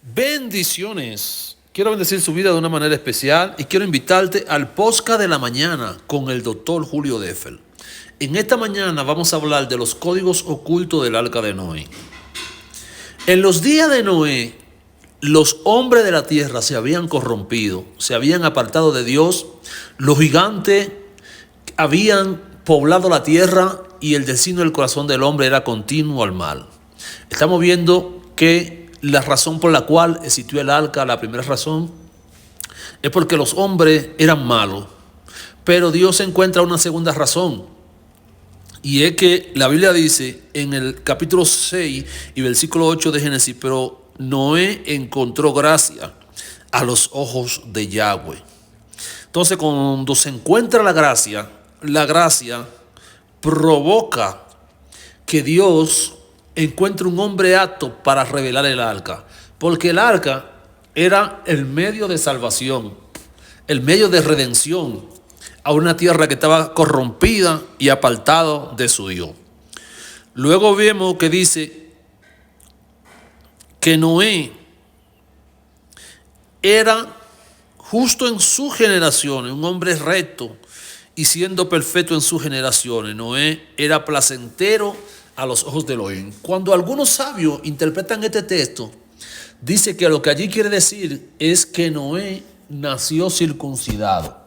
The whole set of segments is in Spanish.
Bendiciones. Quiero bendecir su vida de una manera especial y quiero invitarte al podcast de la mañana con el doctor Julio Deffel. En esta mañana vamos a hablar de los códigos ocultos del arca de Noé. En los días de Noé, los hombres de la tierra se habían corrompido, se habían apartado de Dios, los gigantes habían poblado la tierra y el destino del corazón del hombre era continuo al mal. Estamos viendo que la razón por la cual existió el arca, la primera razón, es porque los hombres eran malos. Pero Dios encuentra una segunda razón. Y es que la Biblia dice en el capítulo 6 y versículo 8 de Génesis, pero Noé encontró gracia a los ojos de Yahweh. Entonces, cuando se encuentra la gracia provoca que Dios encuentre un hombre apto para revelar el arca. Porque el arca era el medio de salvación, el medio de redención a una tierra que estaba corrompida y apartado de su Dios. Luego vemos que dice que Noé era justo en sus generaciones, un hombre recto y siendo perfecto en sus generaciones. Noé era placentero a los ojos de Elohim. Cuando algunos sabios interpretan este texto, dice que lo que allí quiere decir es que Noé nació circuncidado.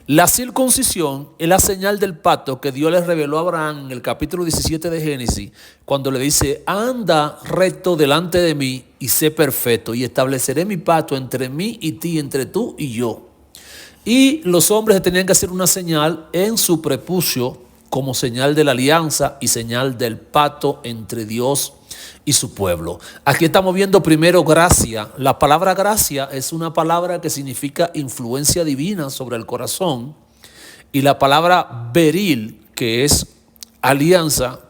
La circuncisión es la señal del pacto que Dios le reveló a Abraham en el capítulo 17 de Génesis, cuando le dice: anda recto delante de mí y sé perfecto, y estableceré mi pacto entre mí y ti, entre tú y yo. Y los hombres tenían que hacer una señal en su prepucio como señal de la alianza y señal del pacto entre Dios y su pueblo. Aquí estamos viendo primero gracia. La palabra gracia es una palabra que significa influencia divina sobre el corazón. Y la palabra beril, que es alianza,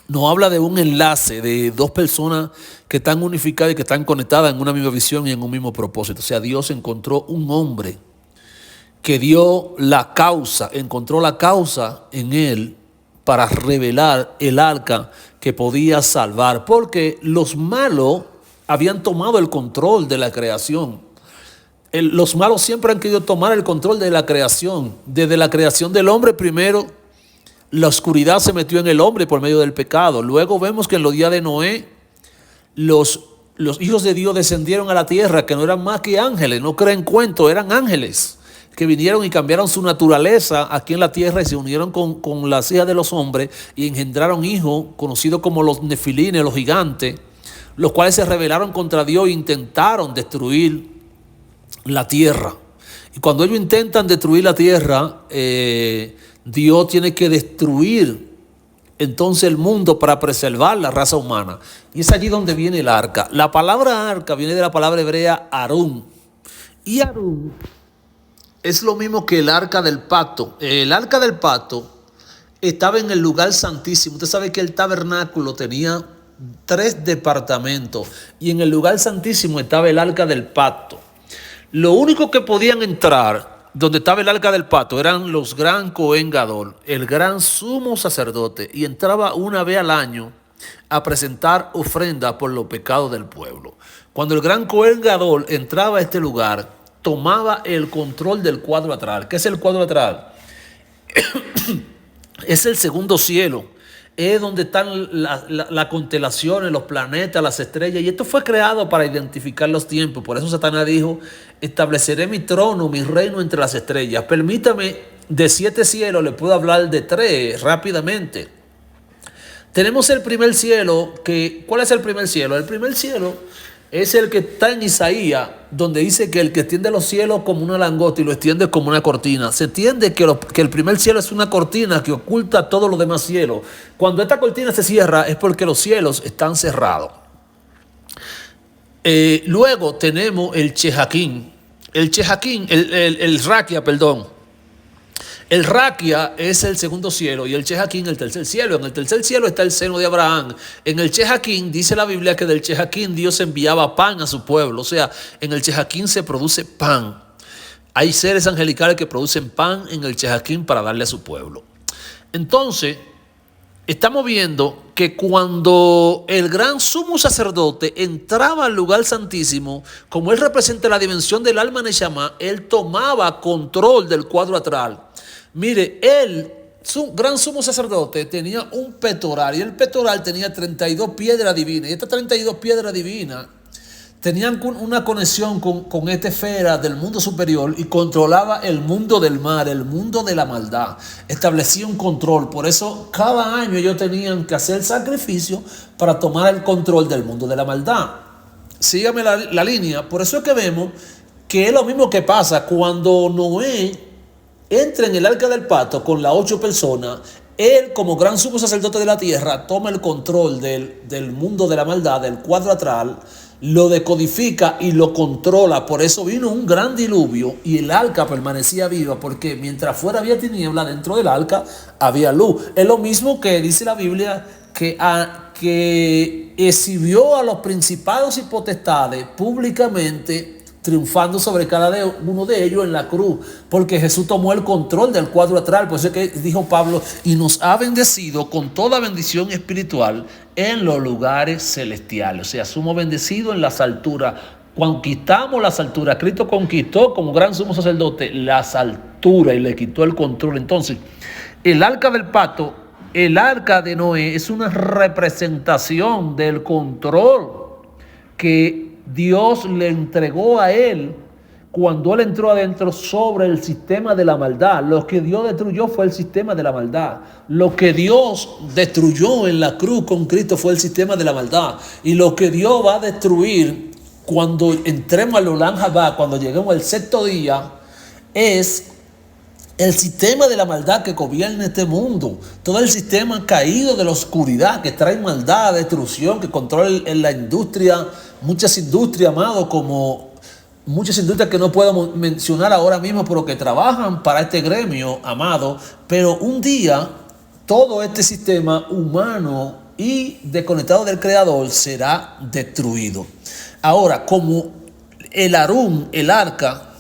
nos habla de un enlace de dos personas que están unificadas y que están conectadas en una misma visión y en un mismo propósito. O sea, Dios encontró un hombre que dio la causa, encontró la causa en él para revelar el arca que podía salvar, porque los malos habían tomado el control de la creación. Los malos siempre han querido tomar el control de la creación. Desde la creación del hombre primero, la oscuridad se metió en el hombre por medio del pecado. Luego vemos que en los días de Noé, los hijos de Dios descendieron a la tierra, que no eran más que ángeles, no creen cuentos, eran ángeles que vinieron y cambiaron su naturaleza aquí en la tierra y se unieron con las hijas de los hombres y engendraron hijos conocidos como los nefilines, los gigantes, los cuales se rebelaron contra Dios e intentaron destruir la tierra. Y cuando ellos intentan destruir la tierra, Dios tiene que destruir entonces el mundo para preservar la raza humana. Y es allí donde viene el arca. La palabra arca viene de la palabra hebrea Arún. Y Arún es lo mismo que el arca del pacto. El arca del pacto estaba en el lugar santísimo. Usted sabe que el tabernáculo tenía 3 departamentos y en el lugar santísimo estaba el arca del pacto. Lo único que podían entrar donde estaba el arca del pacto eran los gran Cohen Gadol, el gran sumo sacerdote, y entraba una vez al año a presentar ofrenda por los pecados del pueblo. Cuando el gran Cohen Gadol entraba a este lugar, tomaba el control del cuadro astral. ¿Qué es el cuadro astral? Es el segundo cielo. Es donde están las constelaciones, los planetas, las estrellas. Y esto fue creado para identificar los tiempos. Por eso Satanás dijo: estableceré mi trono, mi reino entre las estrellas. Permítame, de 7 cielos le puedo hablar de 3 rápidamente. Tenemos el primer cielo. ¿Cuál es el primer cielo? El primer cielo es el que está en Isaías, donde dice que el que extiende los cielos como una langosta y lo extiende como una cortina. Se entiende que el primer cielo es una cortina que oculta todos los demás cielos. Cuando esta cortina se cierra es porque los cielos están cerrados. Luego tenemos el Chehaquín. El Raquia, perdón. El Raquia es el segundo cielo y el Chehaquín el tercer cielo. En el tercer cielo está el seno de Abraham. En el Chehaquín dice la Biblia que del Chehaquín Dios enviaba pan a su pueblo. O sea, en el Chehaquín se produce pan. Hay seres angelicales que producen pan en el Chehaquín para darle a su pueblo. Entonces, estamos viendo que cuando el gran sumo sacerdote entraba al lugar santísimo, como él representa la dimensión del alma Neshama, él tomaba control del cuadro atrás. Mire, él, su gran sumo sacerdote, tenía un pectoral y el pectoral tenía 32 piedras divinas. Y estas 32 piedras divinas tenían una conexión con esta esfera del mundo superior y controlaba el mundo del mal, el mundo de la maldad. Establecía un control. Por eso cada año ellos tenían que hacer sacrificio para tomar el control del mundo de la maldad. Sígame la línea. Por eso es que vemos que es lo mismo que pasa cuando Noé entra en el arca del pacto con las 8 personas. Él, como gran sumo sacerdote de la tierra, toma el control del mundo de la maldad, del cuadro astral, lo decodifica y lo controla. Por eso vino un gran diluvio y el arca permanecía viva, porque mientras fuera había tiniebla, dentro del arca había luz. Es lo mismo que dice la Biblia, que exhibió a los principados y potestades públicamente, triunfando sobre cada uno de ellos en la cruz, porque Jesús tomó el control del cuadro astral. Por eso es que dijo Pablo, y nos ha bendecido con toda bendición espiritual en los lugares celestiales. O sea, somos bendecidos en las alturas, conquistamos las alturas. Cristo conquistó como gran sumo sacerdote las alturas y le quitó el control. Entonces, el arca del pacto, el arca de Noé, es una representación del control que Dios le entregó a él cuando él entró adentro sobre el sistema de la maldad. Lo que Dios destruyó fue el sistema de la maldad. Lo que Dios destruyó en la cruz con Cristo fue el sistema de la maldad. Y lo que Dios va a destruir cuando entremos al Olam Habá, cuando lleguemos al sexto día, es el sistema de la maldad que gobierna este mundo. Todo el sistema caído de la oscuridad que trae maldad, destrucción, que controla en la industria. Muchas industrias, amado, como muchas industrias que no puedo mencionar ahora mismo, pero que trabajan para este gremio, amado. Pero un día todo este sistema humano y desconectado del Creador será destruido. Ahora, como el Arum, el arca,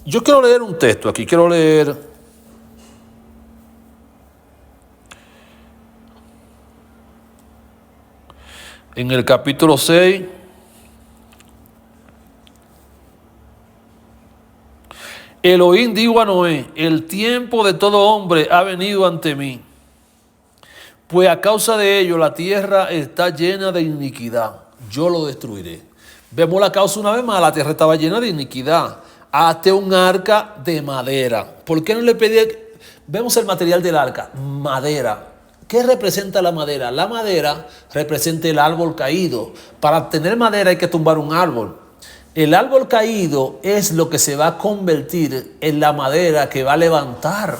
yo quiero leer un texto aquí, quiero leer en el capítulo 6, Elohim dijo a Noé, el tiempo de todo hombre ha venido ante mí, pues a causa de ello la tierra está llena de iniquidad, yo lo destruiré. Vemos la causa una vez más, la tierra estaba llena de iniquidad. Hazte un arca de madera. ¿Por qué no le pedí? Vemos el material del arca, madera. ¿Qué representa la madera? La madera representa el árbol caído. Para tener madera hay que tumbar un árbol. El árbol caído es lo que se va a convertir en la madera que va a levantar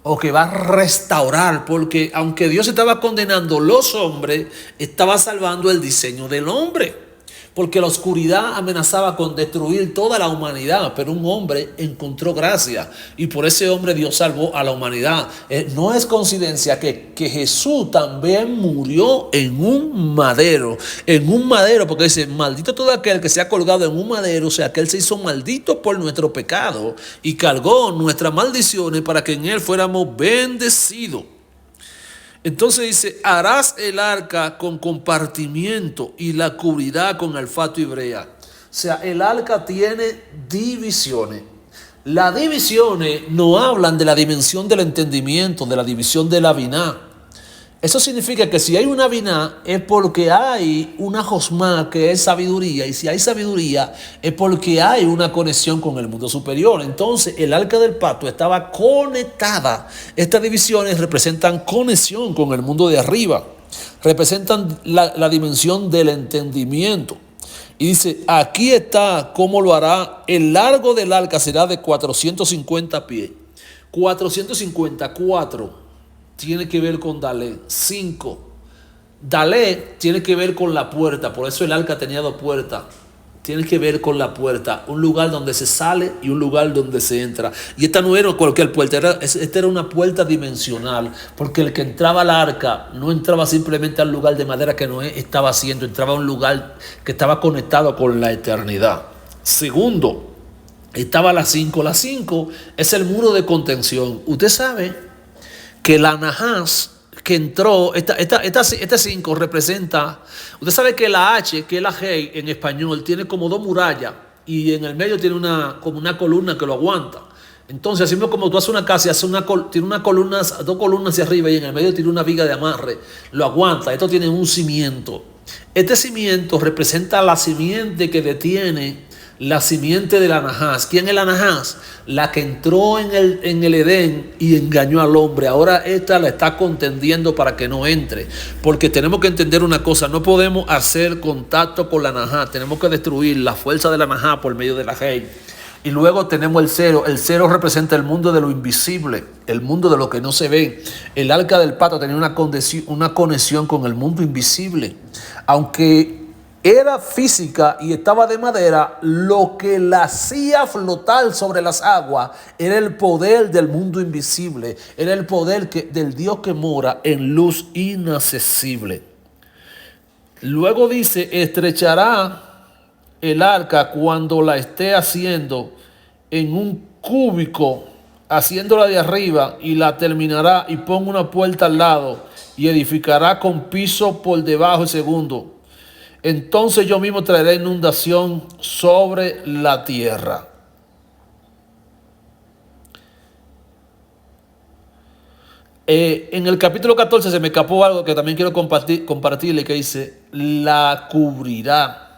o que va a restaurar, porque aunque Dios estaba condenando los hombres, estaba salvando el diseño del hombre. Porque la oscuridad amenazaba con destruir toda la humanidad, pero un hombre encontró gracia y por ese hombre Dios salvó a la humanidad. No es coincidencia que Jesús también murió en un madero, porque dice, maldito todo aquel que se ha colgado en un madero, o sea, que él se hizo maldito por nuestro pecado y cargó nuestras maldiciones para que en él fuéramos bendecidos. Entonces dice, harás el arca con compartimiento y la cubrirá con alfato y brea. O sea, el arca tiene divisiones. Las divisiones no hablan de la dimensión del entendimiento, de la división de la biná. Eso significa que si hay una biná es porque hay una josma que es sabiduría, y si hay sabiduría es porque hay una conexión con el mundo superior. Entonces el arca del pacto estaba conectada. Estas divisiones representan conexión con el mundo de arriba, representan la dimensión del entendimiento. Y dice, aquí está cómo lo hará. El largo del arca será de 450 pies. 454 tiene que ver con Dalé. 5. Dalé tiene que ver con la puerta. Por eso el arca tenía 2 puertas. Tiene que ver con la puerta. Un lugar donde se sale y un lugar donde se entra. Y esta no era cualquier puerta. Esta era una puerta dimensional. Porque el que entraba al arca no entraba simplemente al lugar de madera que Noé estaba haciendo. Entraba a un lugar que estaba conectado con la eternidad. Segundo, estaba la 5. La 5 es el muro de contención. Usted sabe que la najás, que entró, este 5 representa, usted sabe que la H, que es la G en español, tiene como dos murallas y en el medio tiene como una columna que lo aguanta. Entonces, así mismo como tú haces una casa y tiene una columna, dos columnas hacia arriba y en el medio tiene una viga de amarre, lo aguanta. Esto tiene un cimiento. Este cimiento representa la simiente que detiene la simiente del Anahás. ¿Quién es el Anahás? La que entró en el Edén y engañó al hombre. Ahora esta la está contendiendo para que no entre. Porque tenemos que entender una cosa, no podemos hacer contacto con la Anahás. Tenemos que destruir la fuerza del Anahás por medio de la Hei. Y luego tenemos el 0. El 0 representa el mundo de lo invisible, el mundo de lo que no se ve. El arca del pacto tenía una conexión con el mundo invisible. Aunque era física y estaba de madera, lo que la hacía flotar sobre las aguas era el poder del mundo invisible. Era el poder del Dios que mora en luz inaccesible. Luego dice, estrechará el arca cuando la esté haciendo en un cúbico, haciéndola de arriba, y la terminará y ponga una puerta al lado y edificará con piso por debajo el segundo. Entonces yo mismo traeré inundación sobre la tierra. En el capítulo 14 se me escapó algo que también quiero compartirle, que dice, la cubrirá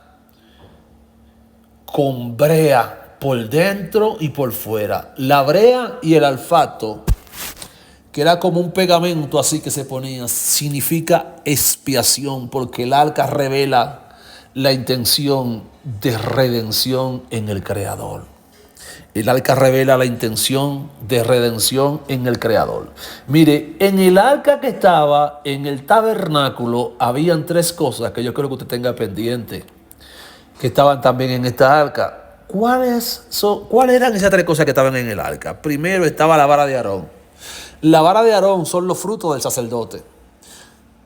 con brea por dentro y por fuera. La brea y el alfato, que era como un pegamento así que se ponía, significa expiación, porque el arca revela la intención de redención en el Creador. El arca revela la intención de redención en el Creador. Mire, en el arca que estaba en el tabernáculo habían 3 cosas que yo creo que usted tenga pendiente, que estaban también en esta arca. ¿Cuáles eran esas 3 cosas que estaban en el arca? Primero estaba la vara de Aarón. La vara de Aarón son los frutos del sacerdote.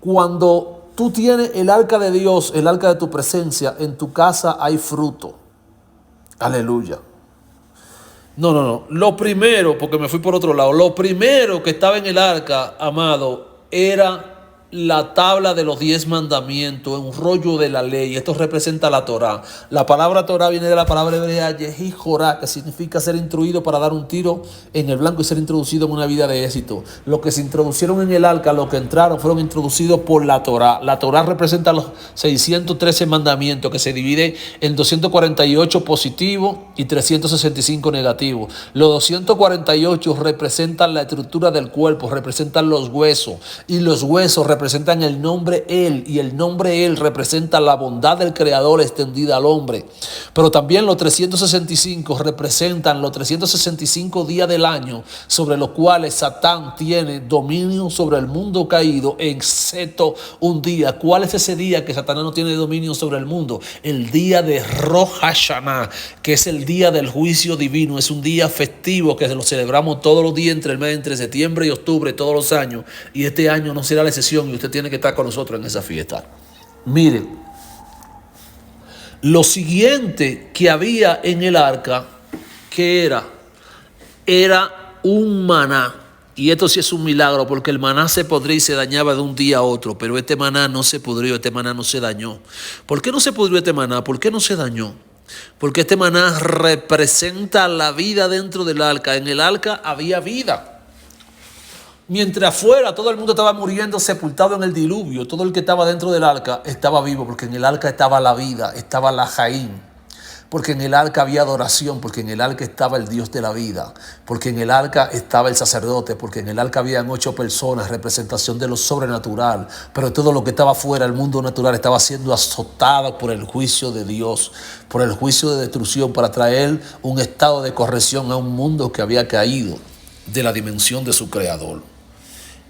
Cuando tú tienes el arca de Dios, el arca de tu presencia, en tu casa hay fruto. Aleluya. No. Lo primero, porque me fui por otro lado, lo primero que estaba en el arca, amado, era la tabla de los 10 mandamientos, un rollo de la ley. Esto representa la Torá. La palabra Torá viene de la palabra hebrea Yehi Jorá, que significa ser instruido para dar un tiro en el blanco y ser introducido en una vida de éxito. Los que se introducieron en el arca, los que entraron, fueron introducidos por la Torá. La Torá representa los 613 mandamientos, que se divide en 248 positivos y 365 negativos. Los 248 representan la estructura del cuerpo, representan los huesos, y los huesos representan el nombre Él, y el nombre Él representa la bondad del Creador extendida al hombre. Pero también los 365 representan los 365 días del año sobre los cuales Satán tiene dominio sobre el mundo caído, excepto un día. ¿Cuál es ese día que Satanás no tiene dominio sobre el mundo? El día de Rosh Hashanah, que es el día del juicio divino. Es un día festivo que lo celebramos todos los días entre septiembre y octubre, todos los años, y este año no será la excepción, y usted tiene que estar con nosotros en esa fiesta. Miren, lo siguiente que había en el arca, que era un maná. Y esto sí es un milagro, porque el maná se podría y se dañaba de un día a otro, pero este maná no se pudrió, este maná no se dañó. ¿Por qué no se pudrió este maná? ¿Por qué no se dañó? Porque este maná representa la vida dentro del arca. En el arca había vida. Mientras afuera todo el mundo estaba muriendo, sepultado en el diluvio, todo el que estaba dentro del arca estaba vivo, porque en el arca estaba la vida, estaba la Jaín, porque en el arca había adoración, porque en el arca estaba el Dios de la vida, porque en el arca estaba el sacerdote, porque en el arca habían 8 personas, representación de lo sobrenatural, pero todo lo que estaba fuera, el mundo natural, estaba siendo azotado por el juicio de Dios, por el juicio de destrucción, para traer un estado de corrección a un mundo que había caído de la dimensión de su Creador.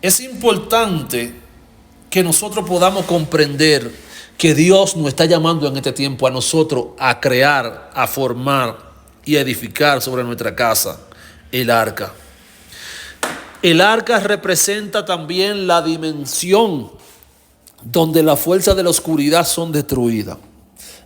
Es importante que nosotros podamos comprender que Dios nos está llamando en este tiempo a nosotros a crear, a formar y a edificar sobre nuestra casa el arca. El arca representa también la dimensión donde las fuerzas de la oscuridad son destruidas.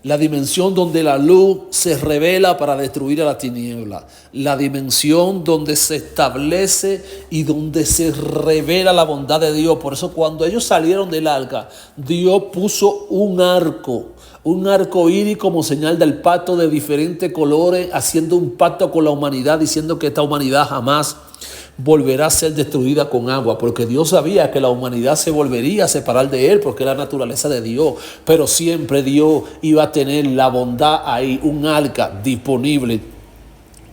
la dimensión donde la luz se revela para destruir a la tiniebla, la dimensión donde se establece y donde se revela la bondad de Dios. Por eso cuando ellos salieron del arca, Dios puso un arco iris como señal del pacto de diferentes colores, haciendo un pacto con la humanidad, diciendo que esta humanidad jamás volverá a ser destruida con agua, porque Dios sabía que la humanidad se volvería a separar de él, porque es la naturaleza de Dios, pero siempre Dios iba a tener la bondad ahí, un arca disponible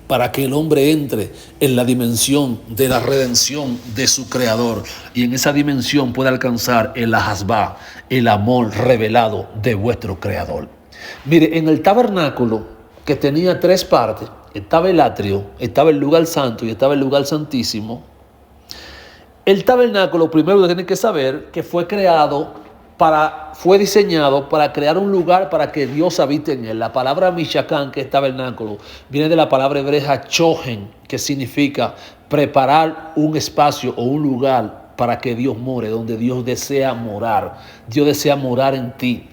para que el hombre entre en la dimensión de la redención de su creador, y en esa dimensión pueda alcanzar el ahasbá, el amor revelado de vuestro creador. Mire, en el tabernáculo, que tenía 3 partes, estaba el atrio, estaba el lugar santo y estaba el lugar santísimo. El tabernáculo, primero tienen que saber que fue diseñado para crear un lugar para que Dios habite en él. La palabra Mishkan, que es tabernáculo, viene de la palabra hebrea chohen, que significa preparar un espacio o un lugar para que Dios more, donde Dios desea morar. Dios desea morar en ti.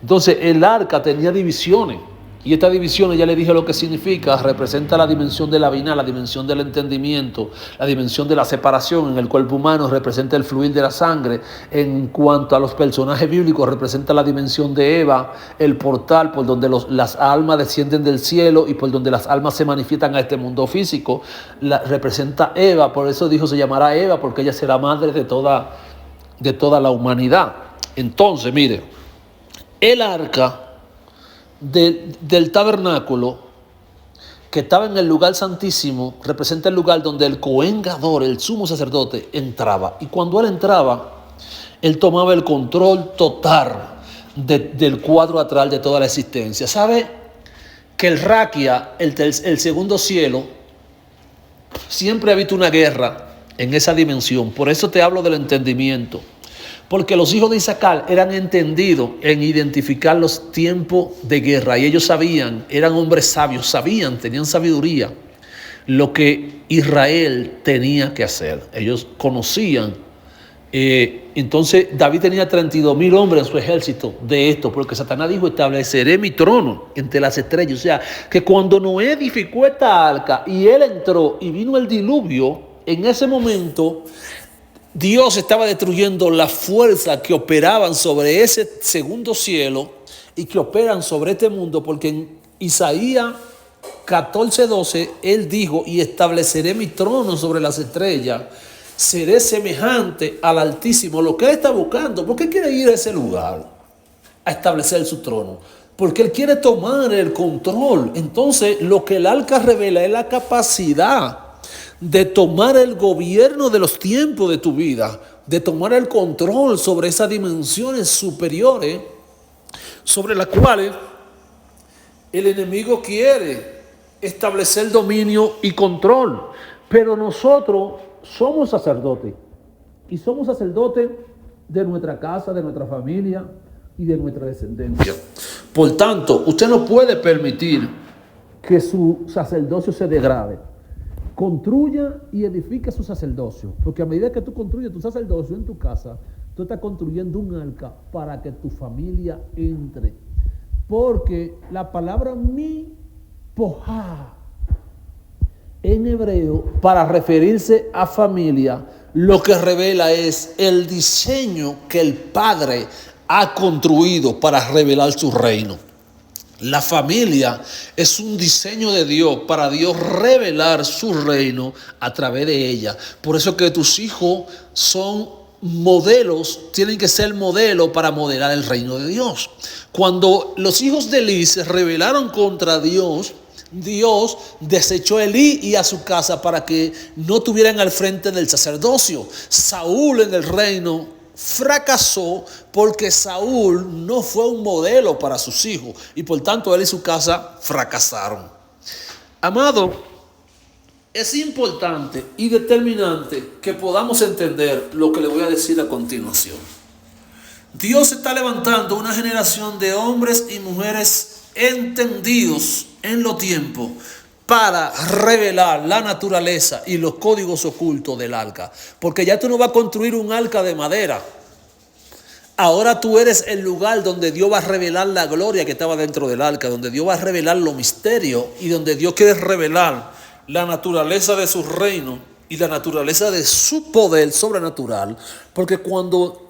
Entonces el arca tenía divisiones. Y esta división, ya le dije lo que significa, representa la dimensión de la Binah, la dimensión del entendimiento, la dimensión de la separación. En el cuerpo humano representa el fluir de la sangre. En cuanto a los personajes bíblicos, representa la dimensión de Eva, el portal por donde las almas descienden del cielo y por donde las almas se manifiestan a este mundo físico. Representa Eva, por eso dijo se llamará Eva, porque ella será madre de toda la humanidad. Entonces, mire, el arca del tabernáculo, que estaba en el lugar santísimo, representa el lugar donde el Cohen Gadol, el sumo sacerdote, entraba. Y cuando él entraba, él tomaba el control total del cuadro atrás de toda la existencia. ¿Sabe que el Raquia, el segundo cielo, siempre ha habido una guerra en esa dimensión? Por eso te hablo del entendimiento. Porque los hijos de Isaacar eran entendidos en identificar los tiempos de guerra. Y ellos sabían, eran hombres sabios, tenían sabiduría, lo que Israel tenía que hacer. Ellos conocían. Entonces David tenía 32,000 hombres en su ejército de esto, porque Satanás dijo, estableceré mi trono entre las estrellas. O sea, que cuando Noé edificó esta arca y él entró y vino el diluvio, en ese momento Dios estaba destruyendo las fuerzas que operaban sobre ese segundo cielo y que operan sobre este mundo, porque en Isaías 14:12 él dijo, y estableceré mi trono sobre las estrellas, seré semejante al Altísimo. Lo que él está buscando, ¿por qué quiere ir a ese lugar a establecer su trono? Porque él quiere tomar el control. Entonces lo que el arca revela es la capacidad de tomar el gobierno de los tiempos de tu vida, de tomar el control sobre esas dimensiones superiores sobre las cuales el enemigo quiere establecer dominio y control. Pero nosotros somos sacerdotes, y somos sacerdotes de nuestra casa, de nuestra familia y de nuestra descendencia. Por tanto, usted no puede permitir que su sacerdocio se degrade. Construya y edifique su sacerdocio, porque a medida que tú construyes tu sacerdocio en tu casa, tú estás construyendo un arca para que tu familia entre. Porque la palabra mi pohá en hebreo, para referirse a familia, lo que revela es el diseño que el Padre ha construido para revelar su reino. La familia es un diseño de Dios para Dios revelar su reino a través de ella. Por eso que tus hijos son modelos, tienen que ser modelos para modelar el reino de Dios. Cuando los hijos de Elí se rebelaron contra Dios, Dios desechó a Elí y a su casa para que no estuvieran al frente del sacerdocio. Saúl en el reino fracasó porque Saúl no fue un modelo para sus hijos, y por tanto él y su casa fracasaron. Amado, es importante y determinante que podamos entender lo que le voy a decir a continuación. Dios está levantando una generación de hombres y mujeres entendidos en los tiempos para revelar la naturaleza y los códigos ocultos del arca. Porque ya tú no vas a construir un arca de madera. Ahora tú eres el lugar donde Dios va a revelar la gloria que estaba dentro del arca, donde Dios va a revelar los misterios y donde Dios quiere revelar la naturaleza de su reino y la naturaleza de su poder sobrenatural. Porque cuando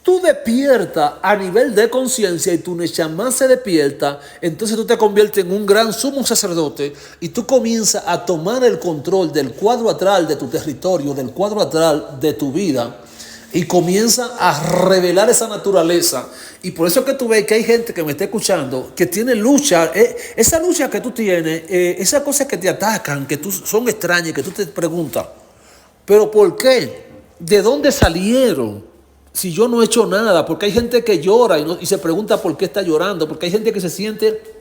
tú despiertas a nivel de conciencia y tu Neshama se despierta, entonces tú te conviertes en un gran sumo sacerdote y tú comienzas a tomar el control del cuadro astral de tu territorio, del cuadro astral de tu vida, y comienza a revelar esa naturaleza. Y por eso es que tú ves que hay gente que me está escuchando que tiene lucha, esa lucha que tú tienes, esas cosas que te atacan, que son extrañas, que tú te preguntas, ¿pero por qué? ¿De dónde salieron? Si yo no he hecho nada. Porque hay gente que llora y se pregunta por qué está llorando, porque hay gente que se siente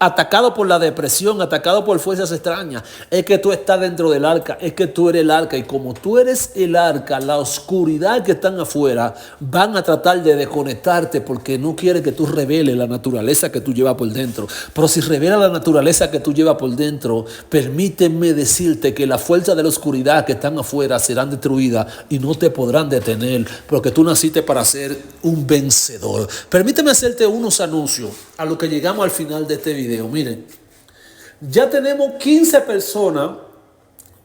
atacado por la depresión, atacado por fuerzas extrañas. Es que tú estás dentro del arca, es que tú eres el arca, y como tú eres el arca, la oscuridad que están afuera van a tratar de desconectarte porque no quiere que tú reveles la naturaleza que tú llevas por dentro. Pero si revelas la naturaleza que tú llevas por dentro, permíteme decirte que la fuerza de la oscuridad que están afuera serán destruidas y no te podrán detener, porque tú naciste para ser un vencedor. Permíteme hacerte unos anuncios a lo que llegamos al final de este video. Miren, ya tenemos 15 personas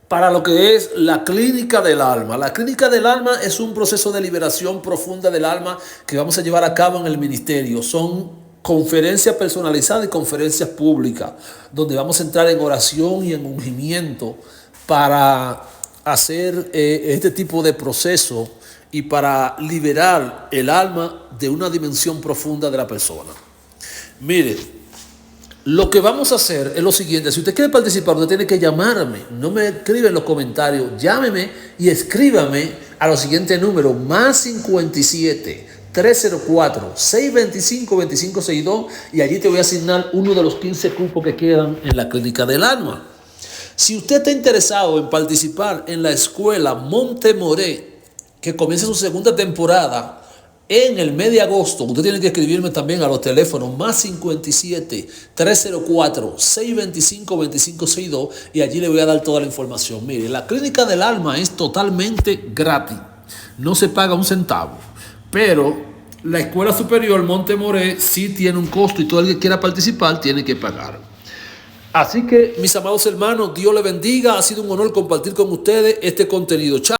para lo que es la clínica del alma. La clínica del alma es un proceso de liberación profunda del alma que vamos a llevar a cabo en el ministerio. Son conferencias personalizadas y conferencias públicas, donde vamos a entrar en oración y en ungimiento para hacer este tipo de proceso y para liberar el alma de una dimensión profunda de la persona. Mire, lo que vamos a hacer es lo siguiente. Si usted quiere participar, usted tiene que llamarme. No me escribe en los comentarios. Llámeme y escríbame a los siguientes números: +57 304 625 2562, y allí te voy a asignar uno de los 15 cupos que quedan en la clínica del alma. Si usted está interesado en participar en la escuela Montemoré, que comienza su segunda temporada en el mes de agosto, usted tiene que escribirme también a los teléfonos +57 304 625 2562, y allí le voy a dar toda la información. Mire, la clínica del alma es totalmente gratis, no se paga un centavo, pero la escuela superior Montemoré sí tiene un costo y todo el que quiera participar tiene que pagar. Así que, mis amados hermanos, Dios les bendiga. Ha sido un honor compartir con ustedes este contenido. Chao.